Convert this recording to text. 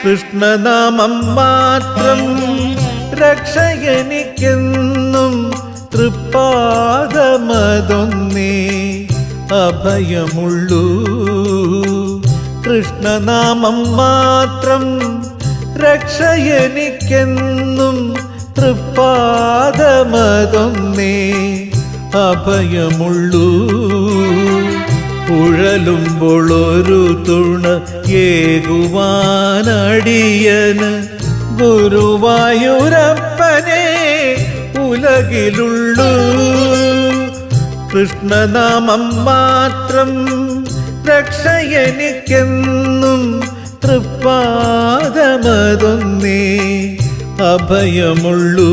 കൃഷ്ണനാമം മാത്രം രക്ഷയെനിക്കെന്നും തൃപ്പാദമതൊന്നേ അഭയമുള്ളൂ. കൃഷ്ണനാമം മാത്രം രക്ഷയെനിക്കെന്നും തൃപ്പാദമതൊന്നേ അഭയമുള്ളൂ. ഉഴലുമ്പോൾ ഒരു തുണ ഏകുവാനടിയന് ഗുരുവായൂരപ്പനെ ഉലകിലുള്ളൂ. കൃഷ്ണനാമം മാത്രം രക്ഷയെനിക്കെന്നും തൃപ്പാദമതൊന്നേ അഭയമുള്ളൂ.